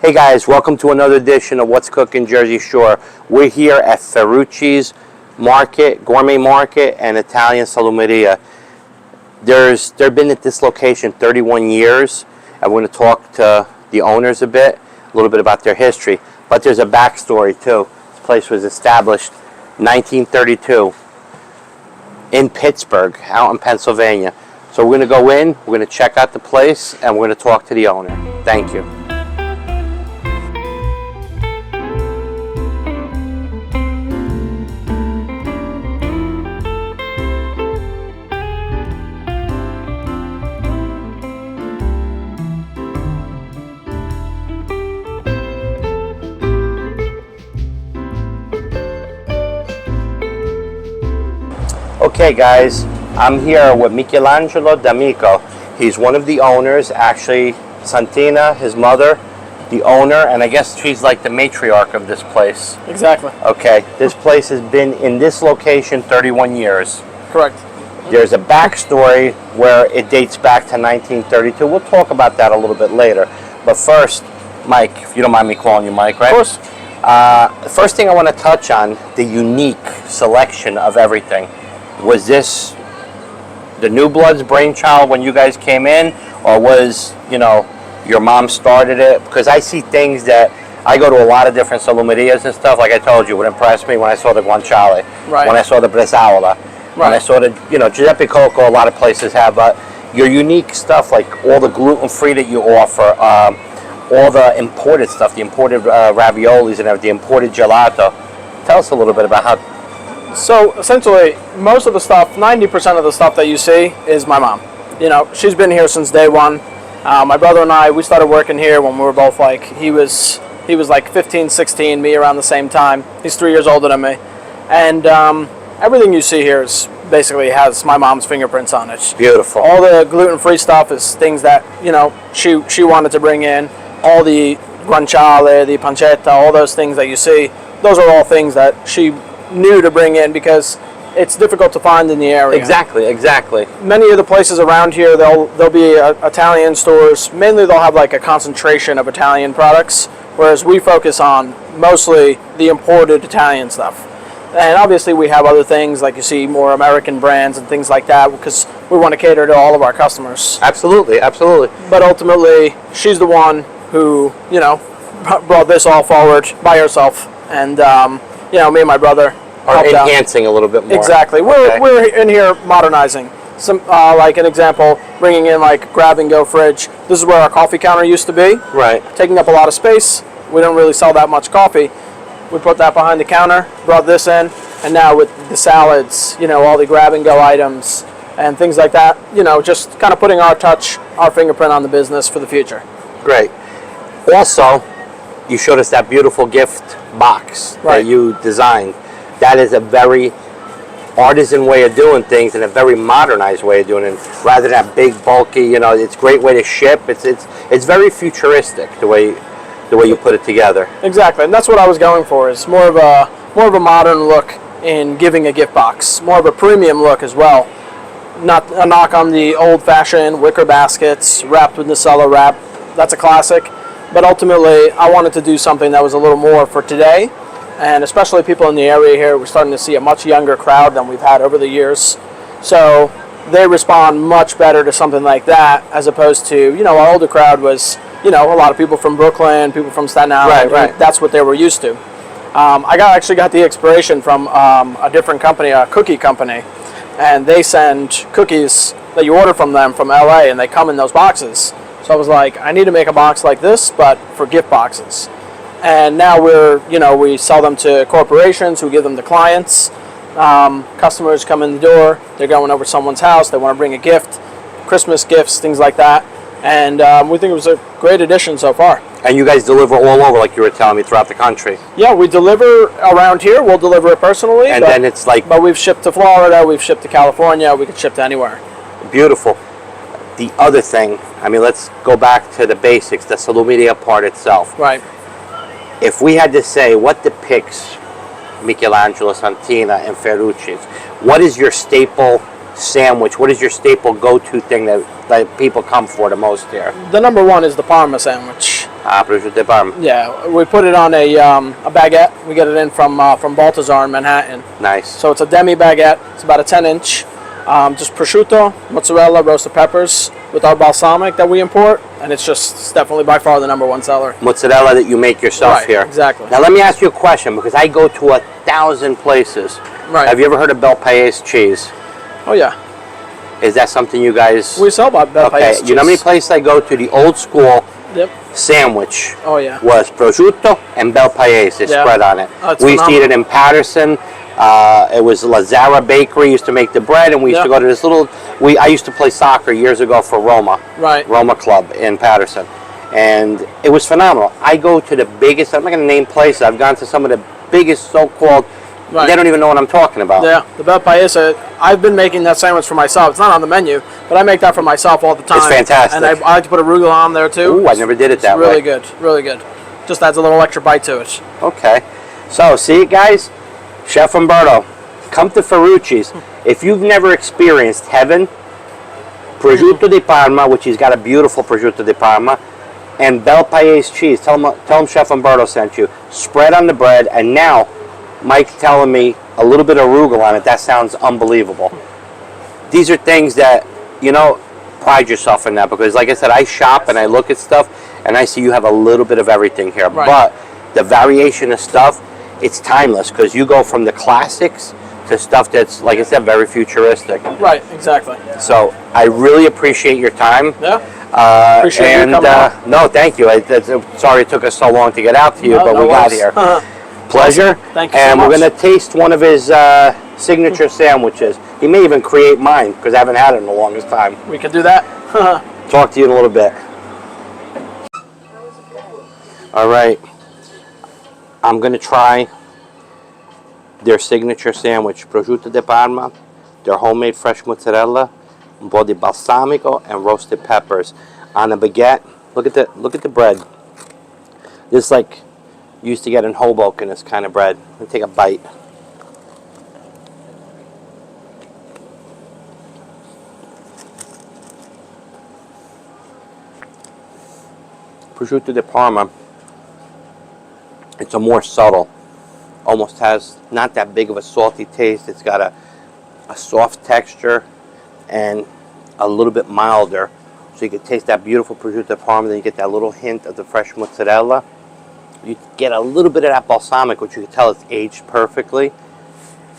Hey guys, welcome to another edition of What's Cookin Jersey Shore. We're here at Ferrucci's Market, Gourmet Market, and Italian Salumeria. They've been at this location 31 years, and we're going to talk to the owners a little bit about their history. But there's a backstory too. This place was established 1932 in Pittsburgh, out in Pennsylvania. So we're going to go in, we're going to check out the place, and we're going to talk to the owner. Thank you. Okay guys, I'm here with Michelangelo D'Amico. He's one of the owners, actually Santina, his mother, the owner, and I guess she's like the matriarch of this place. Exactly. Okay, this place has been in this location 31 years. Correct. There's a backstory where it dates back to 1932. We'll talk about that a little bit later. But first, Mike, if you don't mind me calling you Mike, right? Of course. The first thing I want to touch on, the unique selection of everything. Was this the New Blood's brainchild when you guys came in, or was, your mom started it? Because I see things that, I go to a lot of different salumerias and stuff, like I told you, what impressed me when I saw the guanciale, right. When I saw the bresaola, right. When I saw the, Giuseppe Coco, a lot of places have, but your unique stuff, like all the gluten-free that you offer, all the imported stuff, the imported raviolis and everything, the imported gelato. Tell us a little bit about how. So essentially, most of the stuff, 90% of the stuff that you see is my mom. She's been here since day one. My brother and I, we started working here when we were both like, he was like 15, 16, me around the same time. He's 3 years older than me. And everything you see here is basically has my mom's fingerprints on it. Beautiful. All the gluten-free stuff is things that, she wanted to bring in. All the guanciale, the pancetta, all those things that you see, those are all things that she new to bring in because it's difficult to find in the area. Exactly. Many of the places around here, they'll be Italian stores. Mainly they'll have like a concentration of Italian products, whereas we focus on mostly the imported Italian stuff. And obviously we have other things like you see more American brands and things like that because we want to cater to all of our customers. Absolutely. But ultimately, she's the one who, brought this all forward by herself. And me and my brother are enhancing a little bit more. Exactly. We're in here modernizing. Some like an example, bringing in like grab-and-go fridge. This is where our coffee counter used to be. Right. Taking up a lot of space. We don't really sell that much coffee. We put that behind the counter, brought this in, and now with the salads, all the grab-and-go items and things like that, just kind of putting our touch, our fingerprint on the business for the future. Great. Also, you showed us that beautiful gift box that you designed. That is a very artisan way of doing things and a very modernized way of doing it. Rather than that big, bulky, it's a great way to ship. It's very futuristic the way you put it together. Exactly, and that's what I was going for. Is more of a modern look in giving a gift box, more of a premium look as well. Not a knock on the old-fashioned wicker baskets wrapped with Nutella wrap. That's a classic. But ultimately, I wanted to do something that was a little more for today, and especially people in the area here, we're starting to see a much younger crowd than we've had over the years. So they respond much better to something like that, as opposed to, our older crowd was, a lot of people from Brooklyn, people from Staten Island. Right. That's what they were used to. I actually got the inspiration from a different company, a cookie company, and they send cookies that you order from them from LA, and they come in those boxes. So I was like, I need to make a box like this, but for gift boxes. And now we sell them to corporations who give them to clients. Customers come in the door, they're going over someone's house, they want to bring a gift, Christmas gifts, things like that. And we think it was a great addition so far. And you guys deliver all over, like you were telling me, throughout the country? Yeah, we deliver around here. We'll deliver it personally. And then it's like... But we've shipped to Florida, we've shipped to California, we could ship to anywhere. Beautiful. The other thing, let's go back to the basics, the salumeria part itself. Right. If we had to say what depicts Michelangelo, Santina, and Ferrucci's, what is your staple sandwich? What is your staple go-to thing that people come for the most here? The number one is the Parma sandwich. Ah, prosciutto di Parma. Yeah, we put it on a baguette. We get it in from Balthazar in Manhattan. Nice. So it's a demi baguette. It's about a 10-inch. Just prosciutto, mozzarella, roasted peppers with our balsamic that we import, and it's definitely by far the #1 seller. Mozzarella that you make yourself Right, here. exactly. Now let me ask you a question, because I go to 1,000 places. Right. Have you ever heard of Bel Paese cheese? Oh yeah. Is that something you guys? We sell Bel Paese cheese. You know how many places I go to? The old school Yep. sandwich. Oh yeah. Was prosciutto and Bel Paese. It's Yeah. spread on it. Oh, it's we used to eat it phenomenal. in Patterson. It was Lazara Bakery used to make the bread, and we used to go to this little. I used to play soccer years ago for Roma. Right. Roma Club in Patterson, and it was phenomenal. I go to the biggest. I'm not going to name places. I've gone to some of the biggest so-called. Right. They don't even know what I'm talking about. Yeah, the Bel Paese. I've been making that sandwich for myself. It's not on the menu, but I make that for myself all the time. It's fantastic. And I like to put arugula on there too. Ooh, I never did it that way. Really good, really good. Just adds a little extra bite to it. Okay, so see it, guys. Chef Umberto, come to Ferrucci's. If you've never experienced heaven, prosciutto di Parma, which he's got a beautiful prosciutto di Parma, and Bel Paese cheese. Tell him Chef Umberto sent you. Spread on the bread, and now Mike's telling me a little bit of arugula on it. That sounds unbelievable. These are things that, pride yourself in that, because like I said, I shop and I look at stuff and I see you have a little bit of everything here. Right. But the variation of stuff, it's timeless, because you go from the classics to stuff that's, like I said, very futuristic. Right, exactly. So I really appreciate your time. Yeah. Appreciate you coming out. No, thank you. Sorry it took us so long to get out to you, but no we got worries. here. Pleasure. Thank you so And much. we're going to taste one of his signature sandwiches. He may even create mine, because I haven't had it in the longest time. We can do that. Talk to you in a little bit. All right. I'm going to try their signature sandwich, prosciutto di Parma, their homemade fresh mozzarella, un po' di balsamico, and roasted peppers on a baguette. Look at the bread. This is like you used to get in Hoboken, this kind of bread. Let me take a bite. Prosciutto di Parma, it's a more subtle, almost has not that big of a salty taste. It's got a soft texture and a little bit milder. So you can taste that beautiful prosciutto di Parma, then you get that little hint of the fresh mozzarella. You get a little bit of that balsamic, which you can tell it's aged perfectly.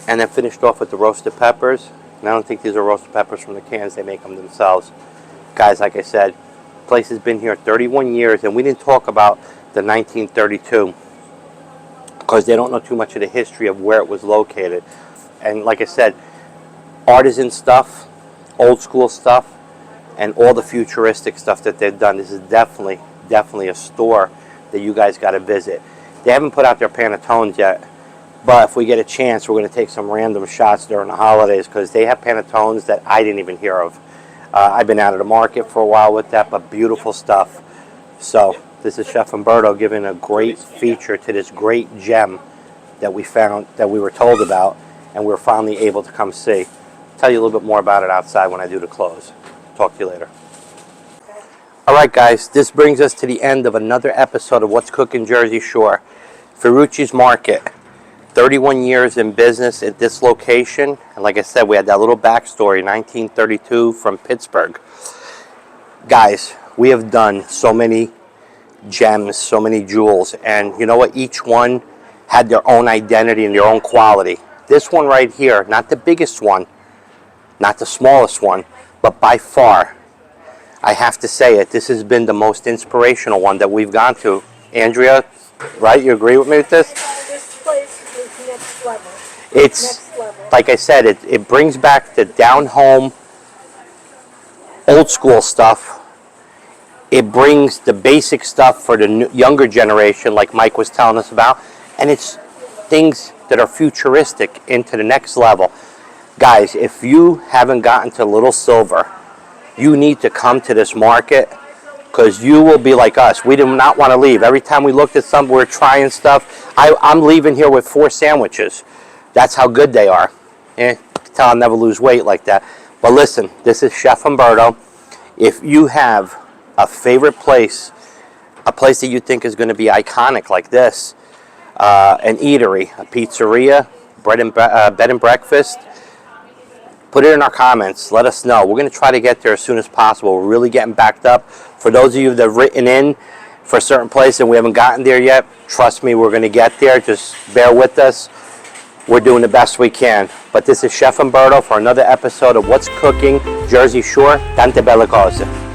And then finished off with the roasted peppers. And I don't think these are roasted peppers from the cans, they make them themselves. Guys, like I said, the place has been here 31 years, and we didn't talk about the 1932 because they don't know too much of the history of where it was located. And like I said, artisan stuff, old school stuff, and all the futuristic stuff that they've done. This is definitely a store that you guys got to visit. They haven't put out their Panettones yet, but if we get a chance, we're going to take some random shots during the holidays, because they have Panettones that I didn't even hear of. I've been out of the market for a while with that, but beautiful stuff. So this is Chef Umberto giving a great feature to this great gem that we found, that we were told about, and we were finally able to come see. I'll tell you a little bit more about it outside when I do the close. Talk to you later. All right, guys, this brings us to the end of another episode of What's Cookin' Jersey Shore. Ferrucci's Market. 31 years in business at this location. And like I said, we had that little backstory, 1932 from Pittsburgh. Guys, we have done so many gems, so many jewels. And you know what? Each one had their own identity and their own quality. This one right here, not the biggest one, not the smallest one, but by far, I have to say it, this has been the most inspirational one that we've gone to. Andrea, right? You agree with me with this? This place is next level. It's, Next level. like I said, it brings back the down-home, old-school stuff. It brings the basic stuff for the younger generation, like Mike was telling us about. And it's things that are futuristic into the next level. Guys, if you haven't gotten to Little Silver, you need to come to this market, because you will be like us. We do not want to leave. Every time we looked at something, we're trying stuff. I'm leaving here with 4 sandwiches. That's how good they are. You can tell I'll never lose weight like that. But listen, this is Chef Umberto. If you have a favorite place a place that you think is going to be iconic like this, an eatery, a pizzeria, bed and breakfast, put it in our comments. Let us know. We're going to try to get there as soon as possible. We're really getting backed up. For those of you that have written in for a certain place and we haven't gotten there yet, trust me, we're going to get there. Just bear with us. We're doing the best we can. But this is Chef Umberto for another episode of What's Cooking Jersey Shore. Tante belle cose.